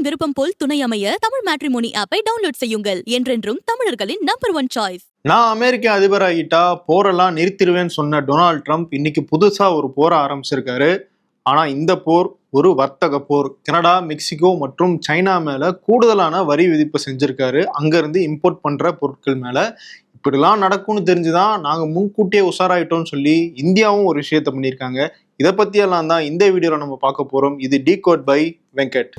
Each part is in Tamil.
விருப்பம் போல் துணை அமைய தமிழ் மேட்ரிமோனி ஆப்பை டவுன்லோட் செய்யுங்கள். என்றென்றும் தமிழர்களின் நம்பர் 1 சாய்ஸ். நான் அமெரிக்க அதிபராகிட்டா போரெல்லாம் நிறுத்திடுவேன்னு சொன்ன டொனால்ட் ட்ரம்ப் இன்னைக்கு புதுசா ஒரு போரை ஆரம்பிச்சிருக்காரு. ஆனா இந்த போர் ஒரு வர்த்தக போர். கனடா, மெக்சிகோ மற்றும் சைனா மேல கூடுதலான வரி விதிப்பு செஞ்சிருக்காரு. அங்க இருந்து இம்போர்ட் பண்ற பொருட்கள் மேல. இப்படிலாம் நடக்கும்னு தெரிஞ்சுதான் நாங்க முன்கூட்டியே உஷாராயிட்டோம்னு சொல்லி இந்தியாவும் ஒரு விஷயத்த பண்ணியிருக்காங்க. இதை பத்தியெல்லாம் தான் இந்த வீடியோல நம்ம பார்க்க போறோம். இது டீகோட் பை வெங்கட்.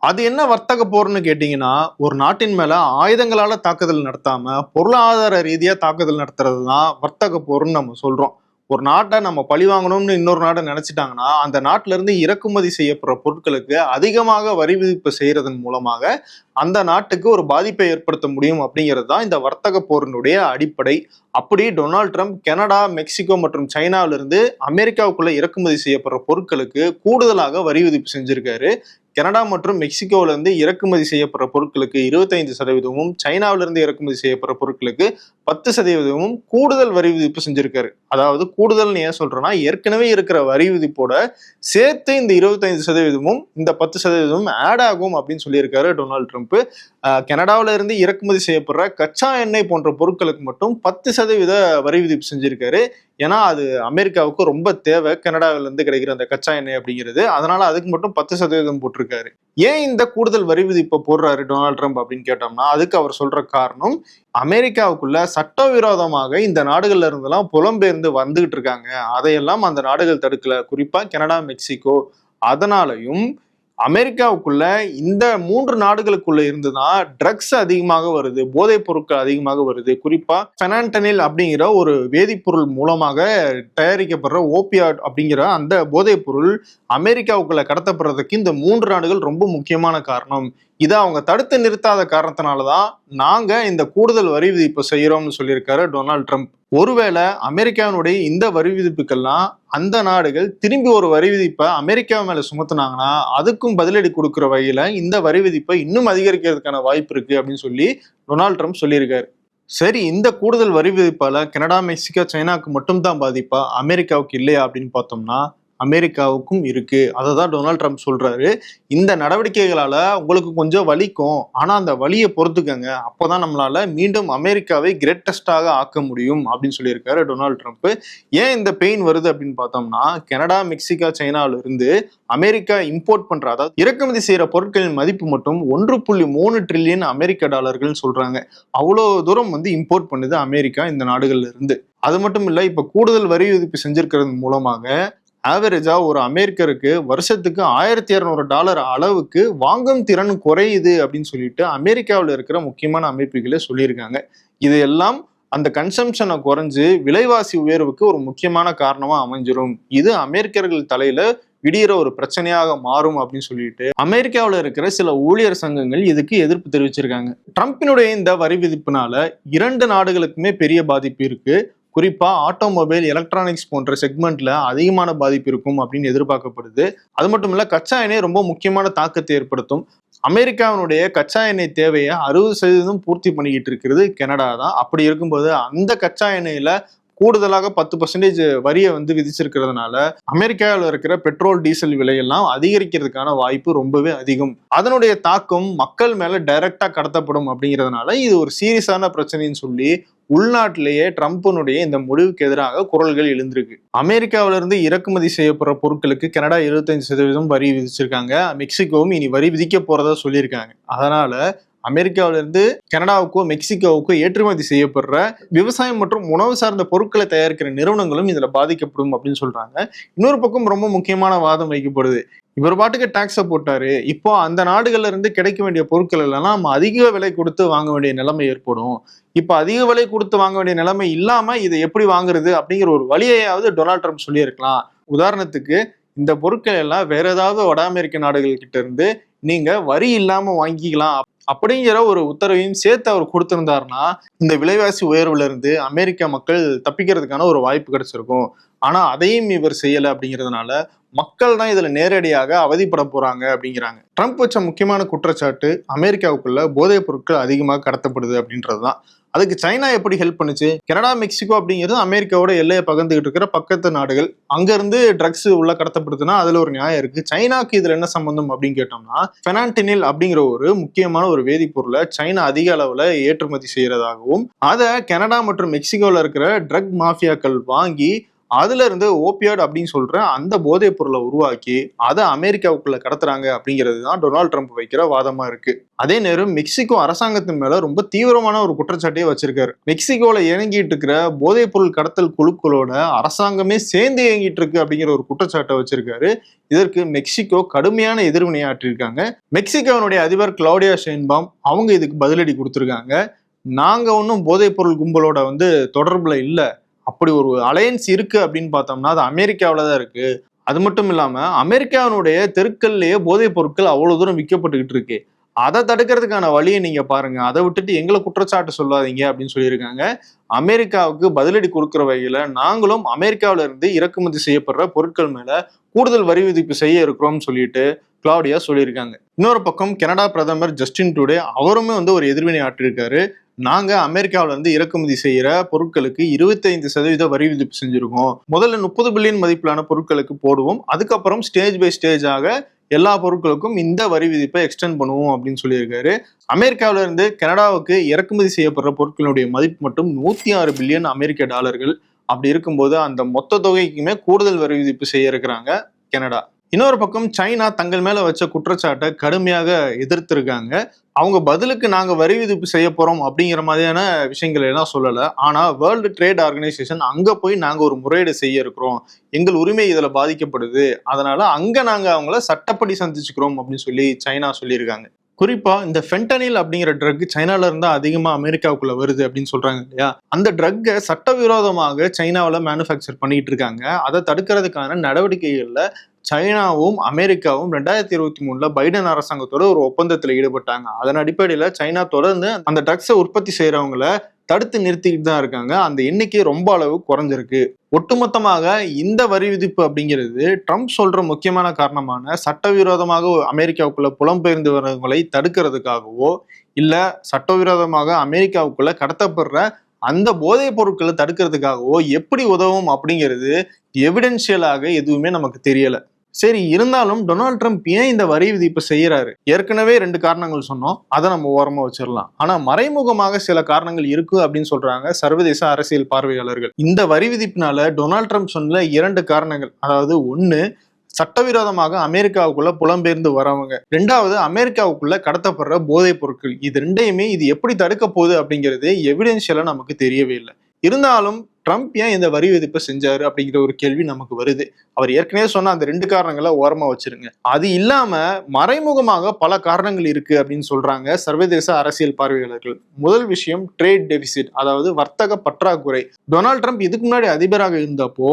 அது என்ன வர்த்தக போர்னு கேட்டீங்கன்னா, ஒரு நாட்டின் மேல ஆயுதங்களால தாக்குதல் நடத்தாம பொருளாதார ரீதியா தாக்குதல் நடத்துறது தான் வர்த்தக போர்னு நம்ம சொல்றோம். ஒரு நாட்டை நம்ம பழி வாங்கணும்னு இன்னொரு நாட்டை நினைச்சிட்டாங்கன்னா, அந்த நாட்டில இருந்து இறக்குமதி செய்யப்படுற பொருட்களுக்கு அதிகமாக வரி விதிப்பு செய்யறதன் மூலமாக அந்த நாட்டுக்கு ஒரு பாதிப்பை ஏற்படுத்த முடியும் அப்படிங்கிறது தான் இந்த வர்த்தக போரினுடைய அடிப்படை. அப்படி டொனால்ட் ட்ரம்ப் கனடா, மெக்சிகோ மற்றும் சைனாவிலிருந்து அமெரிக்காவுக்குள்ள இறக்குமதி செய்யப்படுற பொருட்களுக்கு கூடுதலாக வரி விதிப்பு செஞ்சிருக்காரு. கனடா மற்றும் மெக்சிகோவில இருந்து இறக்குமதி செய்யப்படுற பொருட்களுக்கு 25%, சைனாவிலிருந்து இறக்குமதி செய்யப்படுற பொருட்களுக்கு 10% கூடுதல் வரி விதிப்பு செஞ்சிருக்காரு. அதாவது கூடுதல்னு ஏன் சொல்றேன்னா, ஏற்கனவே இருக்கிற வரி விதிப்போட சேர்த்து இந்த 25% இந்த 10% ஆட் ஆகும் அப்படின்னு சொல்லியிருக்காரு டொனால்ட் ட்ரம்ப். கனடாவில இருந்து இறக்குமதி செய்யப்படுற கச்சா எண்ணெய் போன்ற பொருட்களுக்கு மட்டும் 10% வரி விதிப்பு செஞ்சிருக்காரு. ஏன்னா அது அமெரிக்காவுக்கு ரொம்ப தேவை, கனடாவில இருந்து கிடைக்கிற அந்த கச்சா எண்ணெய் அப்படிங்கிறது. அதனால அதுக்கு மட்டும் 10% போட்டிருக்காரு. ஏன் இந்த கூடுதல் வரி விதிப்பை போடுறாரு டொனால்ட் ட்ரம்ப் அப்படின்னு கேட்டோம்னா, அதுக்கு அவர் சொல்ற காரணம், அமெரிக்காவுக்குள்ள சட்டவிரோதமாக இந்த நாடுகள்ல இருந்தெல்லாம் புலம்பெயர்ந்து வந்துகிட்டு இருக்காங்க. அதையெல்லாம் அந்த நாடுகள் தடுக்கல, குறிப்பா கனடா, மெக்சிகோ. அதனாலையும் அமெரிக்காவுக்குள்ள இந்த 3 நாடுகளுக்குள்ள இருந்துதான் ட்ரக்ஸ் அதிகமாக வருது, போதைப் பொருட்கள் அதிகமாக வருது. குறிப்பா ஃபெனான்டனில் அப்படிங்கிற ஒரு வேதிப்பொருள் மூலமாக தயாரிக்கப்படுற ஓபியாட் அப்படிங்கிற அந்த போதைப் பொருள் அமெரிக்காவுக்குள்ள கடத்தப்படுறதுக்கு இந்த 3 நாடுகள் ரொம்ப முக்கியமான காரணம். இதை அவங்க தடுத்து நிறுத்தாத காரணத்தினாலதான் நாங்க இந்த கூடுதல் வரி விதிப்பை செய்யறோம்னு சொல்லியிருக்காரு டொனால்ட் ட்ரம்ப். ஒருவேளை அமெரிக்காவினுடைய இந்த வரி விதிப்புக்கெல்லாம் அந்த நாடுகள் திரும்பி ஒரு வரி விதிப்பை அமெரிக்கா மேல சுமத்துனாங்கன்னா அதுக்கும் பதிலடி கொடுக்குற வகையில இந்த வரி விதிப்பை இன்னும் அதிகரிக்கிறதுக்கான வாய்ப்பு இருக்கு அப்படின்னு சொல்லி டொனால்ட் ட்ரம்ப் சொல்லியிருக்காரு. சரி, இந்த கூடுதல் வரி விதிப்பால கனடா, மெக்சிகோ, சைனாக்கு மட்டும்தான் பாதிப்பா, அமெரிக்காவுக்கு இல்லையா அப்படின்னு பார்த்தோம்னா அமெரிக்காவுக்கும் இருக்கு. அதை தான் டொனால்ட் ட்ரம்ப் சொல்றாரு. இந்த நடவடிக்கைகளால உங்களுக்கு கொஞ்சம் வலிக்கும், ஆனா அந்த வலியை பொறுத்துக்கங்க, அப்போதான் நம்மளால மீண்டும் அமெரிக்காவை கிரேட்டஸ்டாக ஆக்க முடியும் அப்படின்னு சொல்லியிருக்காரு டொனால்ட் ட்ரம்ப். ஏன் இந்த பெயின் வருது அப்படின்னு பார்த்தோம்னா, கனடா, மெக்சிகோ, சைனாவில இருந்து அமெரிக்கா இம்போர்ட் பண்ற, அதாவது இறக்குமதி செய்யற பொருட்களின் மதிப்பு மட்டும் 1.3 ட்ரில்லியன் அமெரிக்க டாலர்கள் சொல்றாங்க. அவ்வளவு தூரம் இம்போர்ட் பண்ணுது அமெரிக்கா இந்த நாடுகள்ல இருந்து. அது மட்டும் இல்ல, இப்ப கூடுதல் வரி விதிப்பு செஞ்சிருக்கிறது மூலமாக ஆவரேஜா ஒரு அமெரிக்கருக்கு வருஷத்துக்கு $1200 அளவுக்கு வாங்கும் திறன் குறையுது அப்படின்னு சொல்லிட்டு அமெரிக்காவில் இருக்கிற முக்கியமான அமைப்புகளே சொல்லியிருக்காங்க. இது எல்லாம் அந்த கன்சம்ஷனை குறைஞ்சு விலைவாசி உயர்வுக்கு ஒரு முக்கியமான காரணமா அமைஞ்சிரும். இது அமெரிக்கர்கள் தலையில விடிகிற ஒரு பிரச்சனையாக மாறும் அப்படின்னு சொல்லிட்டு அமெரிக்காவில் இருக்கிற சில ஊழியர் சங்கங்கள் இதுக்கு எதிர்ப்பு தெரிவிச்சிருக்காங்க. ட்ரம்பினுடைய இந்த வரி விதிப்புனால 2 நாடுகளுக்குமே பெரிய பாதிப்பு இருக்கு. குறிப்பா ஆட்டோமொபைல், எலக்ட்ரானிக்ஸ் போன்ற செக்மெண்ட்ல அதிகமான பாதிப்பு இருக்கும் அப்படின்னு எதிர்பார்க்கப்படுது. அது மட்டும் இல்ல, கச்சா எண்ணெய் ரொம்ப முக்கியமான தாக்கத்தை ஏற்படுத்தும். அமெரிக்காவினுடைய கச்சா எண்ணெய் தேவையை 60% பூர்த்தி பண்ணிக்கிட்டு இருக்கிறது கனடா தான். அப்படி இருக்கும்போது அந்த கச்சா எண்ணெயில கூடுதலாக 10% வரியை விதிச்சிருக்கிறதுனால அமெரிக்காவில் இருக்கிற பெட்ரோல், டீசல் விலையெல்லாம் அதிகரிக்கிறதுக்கான வாய்ப்பு ரொம்பவே அதிகம். அதனுடைய தாக்கம் மக்கள் மேல டைரக்டா கடத்தப்படும் அப்படிங்கிறதுனால இது ஒரு சீரியஸான பிரச்சனைன்னு சொல்லி உள்நாட்டிலேயே ட்ரம்பினுடைய இந்த முடிவுக்கு எதிராக குரல்கள் எழுந்திருக்கு. அமெரிக்காவில இருந்து இறக்குமதி செய்யப்படுற பொருட்களுக்கு கனடா 25% வரி விதிச்சிருக்காங்க. மெக்சிகோவும் இனி வரி விதிக்க போறதா சொல்லியிருக்காங்க. அதனால அமெரிக்காவில இருந்து கனடாவுக்கோ மெக்சிகோவுக்கோ ஏற்றுமதி செய்யப்படுற விவசாயம் மற்றும் உணவு சார்ந்த பொருட்களை தயாரிக்கிற நிறுவனங்களும் இதுல பாதிக்கப்படும் அப்படின்னு சொல்றாங்க. இன்னொரு பக்கம் ரொம்ப முக்கியமான வாதம் வைக்கப்படுது. இவர் பாட்டுக்கு டாக்ஸை போட்டாரு, இப்போ அந்த நாடுகள்ல இருந்து கிடைக்க வேண்டிய பொருட்கள் எல்லாம் நம்ம அதிக விலை கொடுத்து வாங்க வேண்டிய நிலைமை ஏற்படும். இப்ப அதிக விலை கொடுத்து வாங்க வேண்டிய நிலைமை இல்லாம இதை எப்படி வாங்குறது அப்படிங்கிற ஒரு வழியையாவது டொனால்ட் ட்ரம்ப் சொல்லியிருக்கலாம். உதாரணத்துக்கு, இந்த பொருட்கள் எல்லாம் வேற ஏதாவது வட அமெரிக்க நாடுகள் கிட்ட இருந்து நீங்க வரி இல்லாம வாங்கிக்கலாம், அப்படிங்கிற ஒரு உத்தரவையும் சேர்த்து அவர் கொடுத்திருந்தாருன்னா இந்த விலைவாசி உயர்வுல இருந்து அமெரிக்க மக்கள் தப்பிக்கிறதுக்கான ஒரு வாய்ப்பு கிடைச்சிருக்கும். ஆனா அதையும் இவர் செய்யல அப்படிங்கிறதுனால மக்கள் தான் இதுல நேரடியாக அவதிப்பட போறாங்க அப்படிங்கிறாங்க. ட்ரம்ப் வச்ச முக்கியமான குற்றச்சாட்டு அமெரிக்காவுக்குள்ள போதைப் பொருட்கள் அதிகமாக கடத்தப்படுது அப்படின்றதுதான். அதுக்கு சைனா எப்படி ஹெல்ப் பண்ணுச்சு? கனடா, மெக்சிகோ அப்படிங்கிறது அமெரிக்காவோட எல்லையை பகிர்ந்துகிட்டு இருக்கிற பக்கத்து நாடுகள். அங்க இருந்து ட்ரக்ஸ் உள்ள கடத்தப்படுதுன்னா அதுல ஒரு நியாயம் இருக்கு. சைனாக்கு இதுல என்ன சம்பந்தம் அப்படின்னு கேட்டோம்னா, ஃபெனான்டினில் அப்படிங்கிற ஒரு முக்கியமான ஒரு வேதிப்பொருளை சைனா அதிக அளவுல ஏற்றுமதி செய்யறதாகவும் அதை கனடா மற்றும் மெக்சிகோல இருக்கிற ட்ரக் மாஃபியாக்கள் வாங்கி அதுல இருந்து ஓபியாய்டு அப்படின்னு சொல்ற அந்த போதைப் பொருளை உருவாக்கி அதை அமெரிக்காவுக்குள்ள கடத்துறாங்க அப்படிங்கிறது தான் டொனால்ட் ட்ரம்ப் வைக்கிற வாதமா இருக்கு. அதே நேரம் மெக்சிகோ அரசாங்கத்தின் மேல ரொம்ப தீவிரமான ஒரு குற்றச்சாட்டையே வச்சிருக்காரு. மெக்சிகோல இயங்கிட்டு இருக்கிற போதைப் பொருள் கடத்தல் குழுக்களோட அரசாங்கமே சேர்ந்து இயங்கிட்டு இருக்கு அப்படிங்கிற ஒரு குற்றச்சாட்டை வச்சிருக்காரு. இதற்கு மெக்சிகோ கடுமையான எதிர்வினையாற்றிருக்காங்க. மெக்சிகோனுடைய அதிபர் கிளவுடியா ஷெயின்பாம் அவங்க இதுக்கு பதிலடி கொடுத்திருக்காங்க. நாங்க ஒன்றும் போதைப் பொருள் கும்பலோட தொடர்புல இல்ல, அப்படி ஒரு அலையன்ஸ் இருக்கு அப்படின்னு பார்த்தோம்னா அது அமெரிக்காவில தான் இருக்கு. அது மட்டும் இல்லாம அமெரிக்காவினுடைய தெருக்கள்லயே போதைப் பொருட்கள் அவ்வளவு தூரம் விற்கப்பட்டுக்கிட்டு இருக்கு. அதை தடுக்கிறதுக்கான வழியை நீங்க பாருங்க, அதை விட்டுட்டு எங்களை குற்றச்சாட்டு சொல்லாதீங்க அப்படின்னு சொல்லியிருக்காங்க. அமெரிக்காவுக்கு பதிலடி கொடுக்கிற வகையில நாங்களும் அமெரிக்காவில இருந்து இறக்குமதி செய்யப்படுற பொருட்கள் மேல கூடுதல் வரி விதிப்பு செய்ய இருக்கிறோம்னு சொல்லிட்டு கிளவுடியா சொல்லியிருக்காங்க. இன்னொரு பக்கம் கனடா பிரதமர் ஜஸ்டின் ட்ரூடே அவருமே ஒரு எதிர்வினை ஆற்றிருக்காரு. நாங்க அமெரிக்காவில இருந்து இறக்குமதி செய்யற பொருட்களுக்கு 25% வரி விதிப்பு செஞ்சிருக்கோம். முதல்ல 30 பில்லியன் மதிப்பிலான பொருட்களுக்கு போடுவோம், அதுக்கப்புறம் ஸ்டேஜ் பை ஸ்டேஜாக எல்லா பொருட்களுக்கும் இந்த வரி விதிப்பை எக்ஸ்டெண்ட் பண்ணுவோம் அப்படின்னு சொல்லியிருக்காரு. அமெரிக்காவில இருந்து கனடாவுக்கு இறக்குமதி செய்யப்படுற பொருட்களுடைய மதிப்பு மட்டும் 106 பில்லியன் அமெரிக்க டாலர்கள். அப்படி இருக்கும்போது அந்த மொத்த தொகைக்குமே கூடுதல் வரி விதிப்பு செய்ய இருக்கிறாங்க கனடா. இன்னொரு பக்கம் சைனா தங்கள் மேல வச்ச குற்றச்சாட்டை கடுமையாக எதிர்த்திருக்காங்க. அவங்க பதிலுக்கு நாங்க வரி விதிப்பு செய்ய போறோம் அப்படிங்கிற மாதிரியான விஷயங்கள் எல்லாம் சொல்லல. ஆனா வேர்ல்டு ட்ரேட் ஆர்கனைசேஷன் அங்க போய் நாங்க ஒரு முறையீடு செய்ய இருக்கிறோம், எங்கள் உரிமை இதுல பாதிக்கப்படுது, அதனால அங்க நாங்க அவங்கள சட்டப்படி சந்திச்சுக்கிறோம் அப்படின்னு சொல்லி சைனா சொல்லியிருக்காங்க. குறிப்பா இந்த ஃபென்டனில் அப்படிங்கிற ட்ரக் சைனால இருந்தா அதிகமா அமெரிக்காவுக்குள்ள வருது அப்படின்னு சொல்றாங்க இல்லையா, அந்த ட்ரக்கை சட்டவிரோதமாக சைனாவில மேனுஃபேக்சர் பண்ணிட்டு இருக்காங்க. அதை தடுக்கிறதுக்கான நடவடிக்கைகள்ல சைனாவும் அமெரிக்காவும் 2023 பைடன் அரசாங்கத்தோட ஒரு ஒப்பந்தத்துல ஈடுபட்டாங்க. அதன் அடிப்படையில சைனா தொடர்ந்து அந்த ட்ரக்ஸை உற்பத்தி செய்யறவங்கள தடுத்து நிறுத்திக்கிட்டு தான் இருக்காங்க. அந்த எண்ணிக்கை ரொம்ப அளவு குறைஞ்சிருக்கு. ஒட்டுமொத்தமாக இந்த வரி விதிப்பு அப்படிங்கிறது ட்ரம்ப் சொல்ற முக்கியமான காரணமான சட்டவிரோதமாக அமெரிக்காவுக்குள்ள புலம்பெயர்ந்து வரவங்களை தடுக்கிறதுக்காகவோ இல்ல சட்டவிரோதமாக அமெரிக்காவுக்குள்ள கடத்தப்படுற அந்த போதைப் பொருட்களை தடுக்கிறதுக்காகவோ எப்படி உதவும் அப்படிங்கிறது எவிடென்ஷியலாக எதுவுமே நமக்கு தெரியல. சரி, இருந்தாலும் டொனால்ட் ட்ரம்ப் ஏன் இந்த வரி விதிப்பு செய்யறாரு? ஏற்கனவே 2 காரணங்கள் சொன்னோம், அதை நம்ம ஓரமா வச்சிடலாம். ஆனா மறைமுகமாக சில காரணங்கள் இருக்கு அப்படின்னு சொல்றாங்க சர்வதேச அரசியல் பார்வையாளர்கள். இந்த வரி விதிப்பினால டொனால்ட் ட்ரம்ப் சொன்ன 2 காரணங்கள், அதாவது 1 சட்டவிரோதமாக அமெரிக்காவுக்குள்ள புலம்பெயர்ந்து வரவங்க, 2வது அமெரிக்காவுக்குள்ள கடத்தப்படுற போதைப் பொருட்கள். இது 2யுமே இது எப்படி தடுக்க போகுது அப்படிங்கிறது எவிடென்ஷியலா நமக்கு தெரியவே இல்லை. இருந்தாலும் ட்ரம்ப் ஏன் இந்த வரி விதிப்பை செஞ்சாரு அப்படிங்கிற ஒரு கேள்வி நமக்கு வருது. அவர் ஏற்கனவே சொன்ன அந்த 2 காரணங்களை ஓரமா வச்சிருங்க. அது இல்லாம மறைமுகமாக பல காரணங்கள் இருக்கு அப்படின்னு சொல்றாங்க சர்வதேச அரசியல் பார்வையாளர்கள். முதல் விஷயம் ட்ரேட் டெபிசிட், அதாவது வர்த்தக பற்றாக்குறை. டொனால்ட் ட்ரம்ப் இதுக்கு முன்னாடி அதிபராக இருந்தப்போ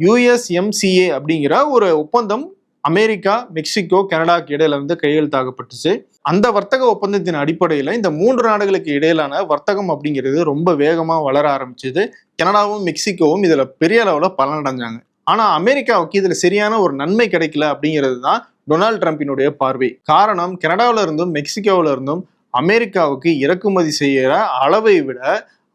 USMCA அப்படிங்கிற ஒரு ஒப்பந்தம் அமெரிக்கா, மெக்சிகோ, கனடாக்கு இடையில கையெழுத்தாகப்பட்டுச்சு. அந்த வர்த்தக ஒப்பந்தத்தின் அடிப்படையில இந்த 3 நாடுகளுக்கு இடையிலான வர்த்தகம் அப்படிங்கிறது ரொம்ப வேகமா வளர ஆரம்பிச்சது. கனடாவும் மெக்சிகோவும் இதுல பெரிய அளவுல பலனடைஞ்சாங்க. ஆனா அமெரிக்காவுக்கு இதுல சரியான ஒரு நன்மை கிடைக்கல அப்படிங்கிறது தான் டொனால்ட் ட்ரம்பினுடைய பார்வை. காரணம், கனடாவில இருந்தும் மெக்சிகோவில இருந்தும் அமெரிக்காவுக்கு இறக்குமதி செய்யற அளவை விட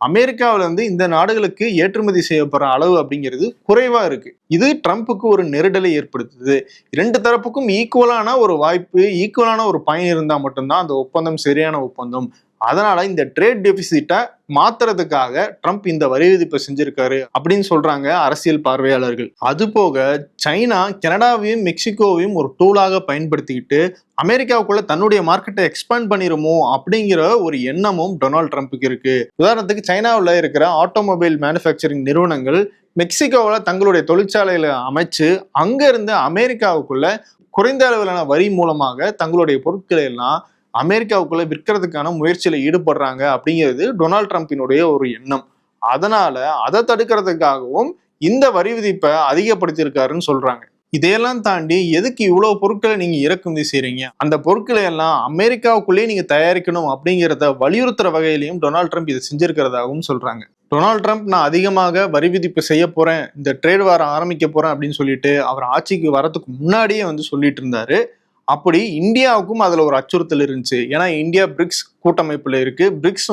அமெரிக்காவில இருந்து இந்த நாடுகளுக்கு ஏற்றுமதி செய்யப்படுற அளவு அப்படிங்கிறது குறைவா இருக்கு. இது ட்ரம்ப்புக்கு ஒரு நெருடலை ஏற்படுத்துது. 2 தரப்புக்கும் ஈக்குவலான ஒரு வாய்ப்பு, ஈக்குவலான ஒரு பயன் இருந்தா மட்டும்தான் அந்த ஒப்பந்தம் சரியான ஒப்பந்தம். அதனால இந்த ட்ரேட் டெபிசிட்டை மாத்துறதுக்காக ட்ரம்ப் இந்த வரி விதிப்பை செஞ்சிருக்காரு அப்படின்னு சொல்றாங்க அரசியல் பார்வையாளர்கள். அது போக சைனா கனடாவையும் மெக்சிகோவையும் ஒரு டூலாக பயன்படுத்திக்கிட்டு அமெரிக்காவுக்குள்ள தன்னுடைய மார்க்கெட்டை எக்ஸ்பேண்ட் பண்ணிருமோ அப்படிங்கிற ஒரு எண்ணமும் டொனால்ட் ட்ரம்ப்புக்கு இருக்கு. உதாரணத்துக்கு சைனாவில் இருக்கிற ஆட்டோமொபைல் மேனுஃபேக்சரிங் நிறுவனங்கள் மெக்சிகோவில் தங்களுடைய தொழிற்சாலைகளை அமைச்சு அங்க இருந்து அமெரிக்காவுக்குள்ள குறைந்த அளவிலான வரி மூலமாக தங்களுடைய பொருட்களை எல்லாம் அமெரிக்காவுக்குள்ள விற்கிறதுக்கான முயற்சியில ஈடுபடுறாங்க அப்படிங்கிறது டொனால்ட் ட்ரம்பினுடைய ஒரு எண்ணம். அதனால அதை தடுக்கிறதுக்காகவும் இந்த வரி விதிப்பை அதிகப்படுத்தியிருக்காருன்னு சொல்றாங்க. இதையெல்லாம் தாண்டி எதுக்கு இவ்வளவு பொருட்களை நீங்க இறக்குமதி செய்றீங்க, அந்த பொருட்களை எல்லாம் அமெரிக்காவுக்குள்ளேயே நீங்க தயாரிக்கணும் அப்படிங்கிறத வலியுறுத்துற வகையிலையும் டொனால்ட் ட்ரம்ப் இதை செஞ்சிருக்கிறதாகவும் சொல்றாங்க. டொனால்ட் ட்ரம்ப் நான் அதிகமாக வரி விதிப்பு செய்ய போறேன், இந்த ட்ரேட் வார் ஆரம்பிக்க போறேன் அப்படின்னு சொல்லிட்டு அவர் ஆட்சிக்கு வரதுக்கு முன்னாடியே சொல்லிட்டு இருந்தாரு. அப்படி இந்தியாவுக்கும் அதுல ஒரு அச்சுறுத்தல் இருந்துச்சு. ஏன்னா இந்தியா பிரிக்ஸ் கூட்டமைப்புல இருக்கு. பிரிக்ஸ்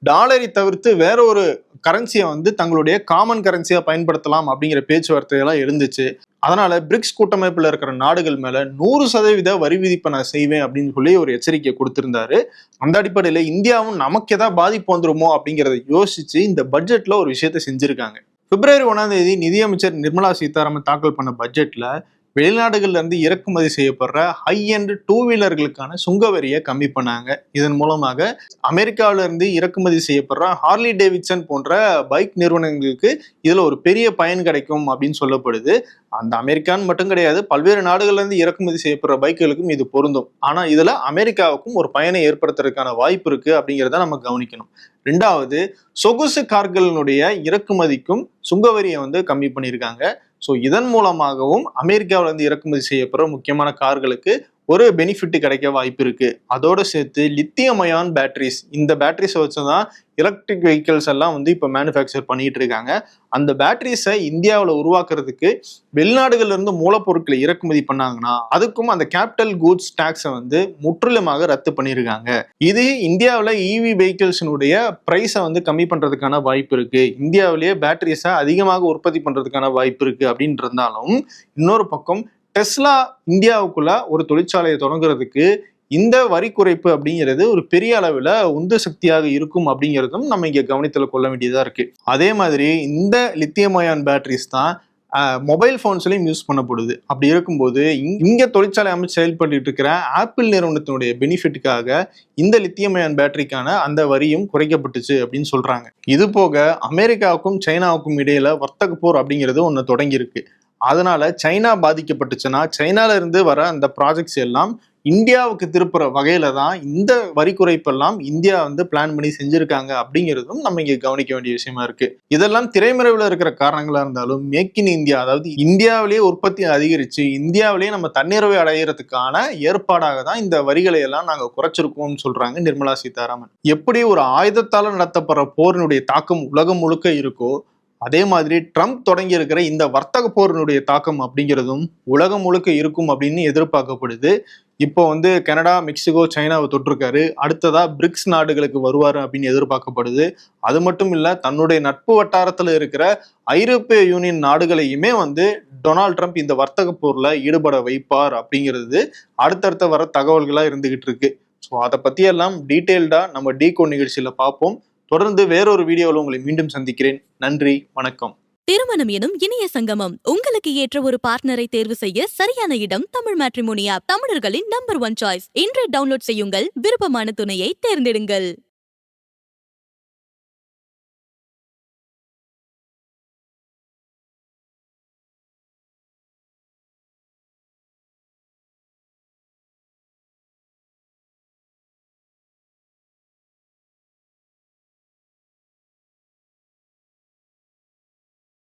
டாலரை தவிர்த்து வேற ஒரு கரன்சியை தங்களுடைய காமன் கரன்சியா பயன்படுத்தலாம் அப்படிங்கிற பேச்சுவார்த்தையெல்லாம் இருந்துச்சு. அதனால பிரிக்ஸ் கூட்டமைப்புல இருக்கிற நாடுகள் மேல 100% வரி விதிப்பை நான் செய்வேன் அப்படின்னு சொல்லி ஒரு எச்சரிக்கை கொடுத்திருந்தாரு. அந்த அடிப்படையில இந்தியாவும் நமக்கு ஏதாவது பாதிப்பு வந்துருமோ அப்படிங்கிறத யோசிச்சு இந்த பட்ஜெட்ல ஒரு விஷயத்த செஞ்சிருக்காங்க. பிப்ரவரி 1 நிதியமைச்சர் நிர்மலா சீதாராமன் தாக்கல் பண்ண பட்ஜெட்ல வெளிநாடுகள்ல இருந்து இறக்குமதி செய்யப்படுற ஹை எண்ட் 2 வீலர்களுக்கான சுங்க வரியை கம்மி பண்ணாங்க. இதன் மூலமாக அமெரிக்காவில இருந்து இறக்குமதி செய்யப்படுற ஹார்லி டேவிட்சன் போன்ற பைக் நிறுவனங்களுக்கு இதுல ஒரு பெரிய பயன் கிடைக்கும் அப்படின்னு சொல்லப்படுது. அந்த அமெரிக்கான்னு மட்டும் கிடையாது, பல்வேறு நாடுகள்ல இருந்து இறக்குமதி செய்யப்படுற பைக்குகளுக்கும் இது பொருந்தும். ஆனா இதுல அமெரிக்காவுக்கும் ஒரு பயனை ஏற்படுத்துறதுக்கான வாய்ப்பு இருக்கு அப்படிங்கிறத நம்ம கவனிக்கணும். 2வது, சொகுசு கார்களினுடைய இறக்குமதிக்கும் சுங்கவரியை கம்மி பண்ணியிருக்காங்க. ஸோ இதன் மூலமாகவும் அமெரிக்காவில இருந்து இறக்குமதி செய்யப்படுற முக்கியமான கார்களுக்கு ஒரு பெனிஃபிட் கிடைக்க வாய்ப்பு இருக்கு. அதோட சேர்த்து லித்தியம் அயான் பேட்டரிஸ், இந்த பேட்டரிஸை வச்சுதான் எலக்ட்ரிக் வெஹிக்கிள்ஸ் எல்லாம் இப்போ மேனுஃபேக்சர் பண்ணிட்டு இருக்காங்க. அந்த பேட்டரிஸை இந்தியாவில் உருவாக்குறதுக்கு வெளிநாடுகள்ல இருந்து மூலப்பொருட்களை இறக்குமதி பண்ணாங்கன்னா அதுக்கும் அந்த கேபிட்டல் கூட்ஸ் டாக்ஸை முற்றிலுமாக ரத்து பண்ணியிருக்காங்க. இது இந்தியாவில் இவி வெஹிக்கிள்ஸினுடைய பிரைஸை கம்மி பண்றதுக்கான வாய்ப்பு இருக்கு. இந்தியாவிலேயே பேட்டரிஸை அதிகமாக உற்பத்தி பண்றதுக்கான வாய்ப்பு இருக்கு அப்படின்னு இருந்தாலும், இன்னொரு பக்கம் டெஸ்லா இந்தியாவுக்குள்ள ஒரு தொழிற்சாலையை தொடங்குறதுக்கு இந்த வரி குறைப்பு அப்படிங்கிறது ஒரு பெரிய அளவுல உந்து சக்தியாக இருக்கும் அப்படிங்கிறதும் நம்ம இங்க கவனத்துல கொள்ள வேண்டியதா இருக்கு. அதே மாதிரி இந்த லித்தியம் அயான் பேட்டரிஸ் தான் மொபைல் போன்ஸ்லயும் யூஸ் பண்ணப்படுது. அப்படி இருக்கும்போது இங்க தொழிற்சாலை அமைச்சு செயல்பட்டு இருக்கிற ஆப்பிள் நிறுவனத்தினுடைய பெனிஃபிட்டுக்காக இந்த லித்தியம் அயான் பேட்டரிக்கான அந்த வரியும் குறைக்கப்பட்டுச்சு அப்படின்னு சொல்றாங்க. இது போக அமெரிக்காவுக்கும் சைனாவுக்கும் இடையில வர்த்தக போர் அப்படிங்கிறது ஒன்று தொடங்கி இருக்கு. அதனால சைனா பாதிக்கப்பட்டுச்சுன்னா சைனால இருந்து வர அந்த ப்ராஜெக்ட்ஸ் எல்லாம் இந்தியாவுக்கு திருப்புற வகையில தான் இந்த வரி குறைப்பெல்லாம் இந்தியா பிளான் பண்ணி செஞ்சிருக்காங்க அப்படிங்கிறதும் நம்ம இங்க கவனிக்க வேண்டிய விஷயமா இருக்கு. இதெல்லாம் திரைமறைவுல இருக்கிற காரணங்களா இருந்தாலும் மேக் இன் இந்தியா, அதாவது இந்தியாவிலேயே உற்பத்தி அதிகரிச்சு இந்தியாவிலேயே நம்ம தன்னிறைவை அடையிறதுக்கான ஏற்பாடாக தான் இந்த வரிகளை எல்லாம் நாங்க குறைச்சிருக்கோம்னு சொல்றாங்க நிர்மலா சீதாராமன். எப்படி ஒரு ஆயுதத்தால நடத்தப்படுற போரினுடைய தாக்கம் உலகம் முழுக்க இருக்கோ, அதே மாதிரி ட்ரம்ப் தொடங்கி இருக்கிற இந்த வர்த்தக போரினுடைய தாக்கம் அப்படிங்கிறதும் உலகம் முழுக்க இருக்கும் அப்படின்னு எதிர்பார்க்கப்படுது. இப்போ கனடா, மெக்சிகோ, சைனாவை தொட்டிருக்காரு. அடுத்ததா பிரிக்ஸ் நாடுகளுக்கு வருவாரு அப்படின்னு எதிர்பார்க்கப்படுது. அது மட்டும் இல்ல, தன்னுடைய நட்பு வட்டாரத்துல இருக்கிற ஐரோப்பிய யூனியன் நாடுகளையுமே டொனால்ட் ட்ரம்ப் இந்த வர்த்தக போர்ல ஈடுபட வைப்பார் அப்படிங்கிறது அடுத்தடுத்த வர தகவல்களா இருந்துகிட்டு இருக்கு. ஸோ அதை பத்தி எல்லாம் டீட்டெயில்டா நம்ம டீகோட் நிகழ்ச்சியில பார்ப்போம். தொடர்ந்து வேறொரு வீடியோவில் உங்களை மீண்டும் சந்திக்கிறேன். நன்றி, வணக்கம். திருமணம் எனும் இனிய சங்கமம். உங்களுக்கு ஏற்ற ஒரு பார்ட்னரை தேர்வு செய்ய சரியான இடம் தமிழ் மேட்ரிமோனி ஆப். தமிழர்களின் நம்பர் 1 சாய்ஸ். இன்றே டவுன்லோட் செய்யுங்கள். விருப்பமான துணையை தேர்ந்தெடுங்கள்.